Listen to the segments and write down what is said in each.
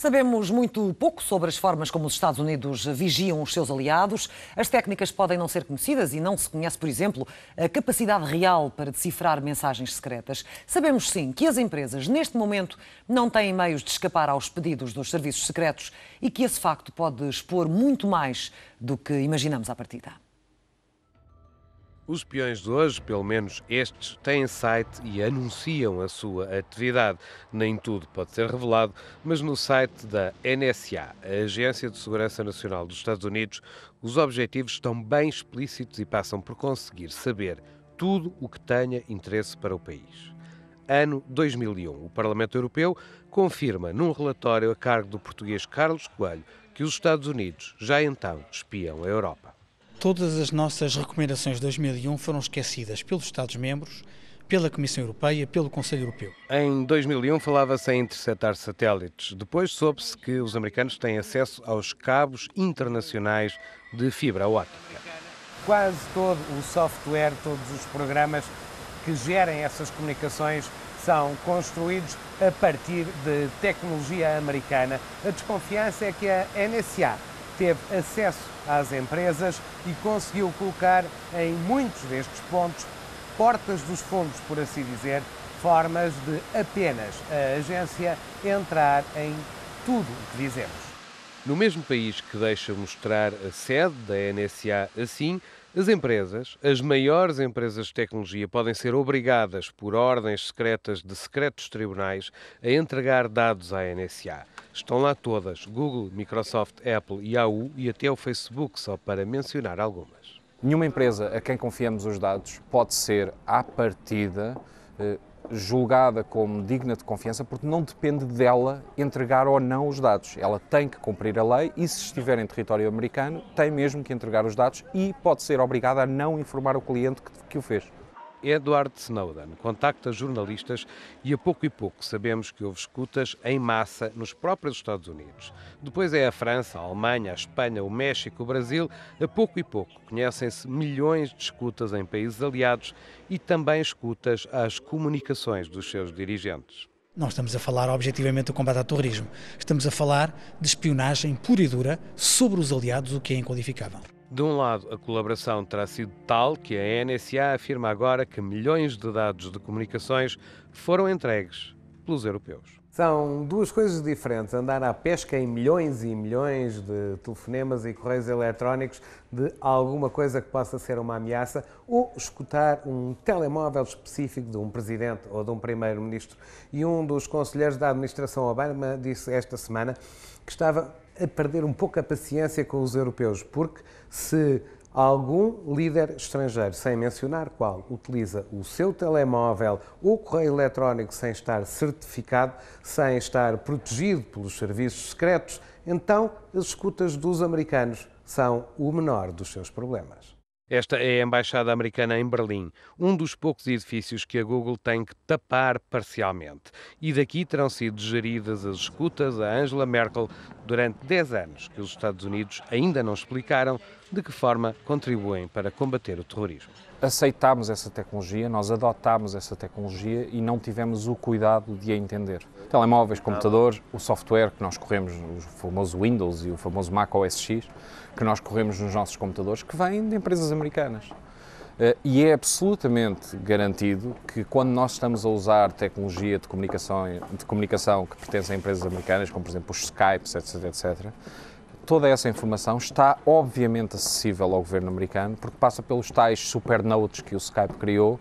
Sabemos muito pouco sobre as formas como os Estados Unidos vigiam os seus aliados. As técnicas podem não ser conhecidas e não se conhece, por exemplo, a capacidade real para decifrar mensagens secretas. Sabemos, sim, que as empresas, neste momento, não têm meios de escapar aos pedidos dos serviços secretos e que esse facto pode expor muito mais do que imaginamos à partida. Os espiões de hoje, pelo menos estes, têm site e anunciam a sua atividade. Nem tudo pode ser revelado, mas no site da NSA, a Agência de Segurança Nacional dos Estados Unidos, os objetivos estão bem explícitos e passam por conseguir saber tudo o que tenha interesse para o país. Ano 2001, o Parlamento Europeu confirma num relatório a cargo do português Carlos Coelho que os Estados Unidos já então espiam a Europa. Todas as nossas recomendações de 2001 foram esquecidas pelos Estados-membros, pela Comissão Europeia, pelo Conselho Europeu. Em 2001 falava-se em interceptar satélites. Depois soube-se que os americanos têm acesso aos cabos internacionais de fibra óptica. Quase todo o software, todos os programas que gerem essas comunicações são construídos a partir de tecnologia americana. A desconfiança é que a NSA teve acesso às empresas e conseguiu colocar em muitos destes pontos portas dos fundos, por assim dizer, formas de apenas a agência entrar em tudo o que dizemos. No mesmo país que deixa mostrar a sede da NSA assim, as empresas, as maiores empresas de tecnologia, podem ser obrigadas por ordens secretas de secretos tribunais a entregar dados à NSA. Estão lá todas, Google, Microsoft, Apple, Yahoo e até o Facebook, só para mencionar algumas. Nenhuma empresa a quem confiamos os dados pode ser, à partida, julgada como digna de confiança porque não depende dela entregar ou não os dados. Ela tem que cumprir a lei e, se estiver em território americano, tem mesmo que entregar os dados e pode ser obrigada a não informar o cliente que o fez. Edward Snowden contacta jornalistas e a pouco sabemos que houve escutas em massa nos próprios Estados Unidos. Depois é a França, a Alemanha, a Espanha, o México, o Brasil. A pouco conhecem-se milhões de escutas em países aliados e também escutas às comunicações dos seus dirigentes. Não estamos a falar objetivamente do combate ao terrorismo. Estamos a falar de espionagem pura e dura sobre os aliados, o que é inqualificável. De um lado, a colaboração terá sido tal que a NSA afirma agora que milhões de dados de comunicações foram entregues pelos europeus. São duas coisas diferentes, andar à pesca em milhões e milhões de telefonemas e correios eletrónicos de alguma coisa que possa ser uma ameaça ou escutar um telemóvel específico de um presidente ou de um primeiro-ministro. E um dos conselheiros da administração Obama disse esta semana que estava a perder um pouco a paciência com os europeus, porque se algum líder estrangeiro, sem mencionar qual, utiliza o seu telemóvel ou correio eletrónico sem estar certificado, sem estar protegido pelos serviços secretos, então as escutas dos americanos são o menor dos seus problemas. Esta é a Embaixada Americana em Berlim, um dos poucos edifícios que a Google tem que tapar parcialmente. E daqui terão sido geridas as escutas a Angela Merkel durante 10 anos, que os Estados Unidos ainda não explicaram de que forma contribuem para combater o terrorismo. Aceitámos essa tecnologia, nós adotámos essa tecnologia e não tivemos o cuidado de a entender. Telemóveis, computadores, o software que nós corremos, o famoso Windows e o famoso Mac OS X, que nós corremos nos nossos computadores, que vêm de empresas americanas. E é absolutamente garantido que quando nós estamos a usar tecnologia de comunicação que pertence a empresas americanas, como por exemplo os Skypes, etc., toda essa informação está obviamente acessível ao governo americano, porque passa pelos tais supernodes que o Skype criou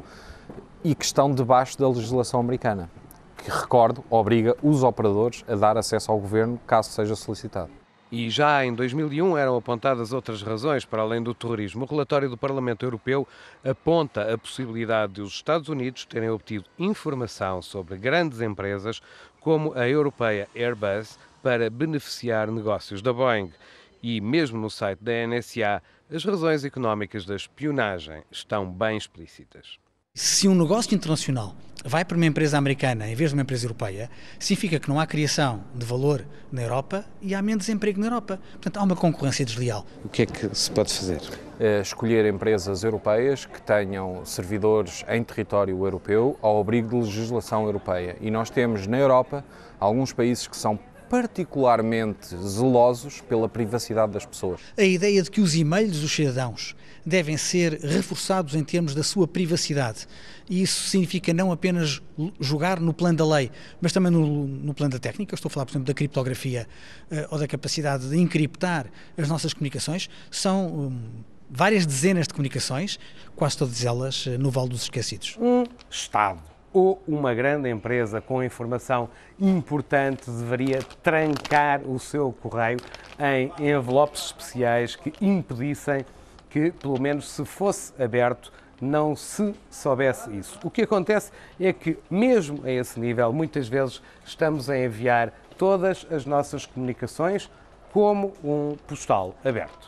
e que estão debaixo da legislação americana, que, recordo, obriga os operadores a dar acesso ao governo caso seja solicitado. E já em 2001 eram apontadas outras razões para além do terrorismo. O relatório do Parlamento Europeu aponta a possibilidade de os Estados Unidos terem obtido informação sobre grandes empresas como a europeia Airbus para beneficiar negócios da Boeing. E mesmo no site da NSA, as razões económicas da espionagem estão bem explícitas. Se um negócio internacional vai para uma empresa americana em vez de uma empresa europeia, significa que não há criação de valor na Europa e há menos emprego na Europa. Portanto, há uma concorrência desleal. O que é que se pode fazer? Escolher empresas europeias que tenham servidores em território europeu ao abrigo de legislação europeia. E nós temos na Europa alguns países que são particularmente zelosos pela privacidade das pessoas. A ideia de que os e-mails dos cidadãos devem ser reforçados em termos da sua privacidade. E isso significa não apenas jogar no plano da lei, mas também no plano da técnica. Eu estou a falar, por exemplo, da criptografia ou da capacidade de encriptar as nossas comunicações. São várias dezenas de comunicações, quase todas elas no Vale dos Esquecidos. Um Estado ou uma grande empresa com informação importante deveria trancar o seu correio em envelopes especiais que impedissem que, pelo menos se fosse aberto, não se soubesse isso. O que acontece é que, mesmo a esse nível, muitas vezes estamos a enviar todas as nossas comunicações como um postal aberto.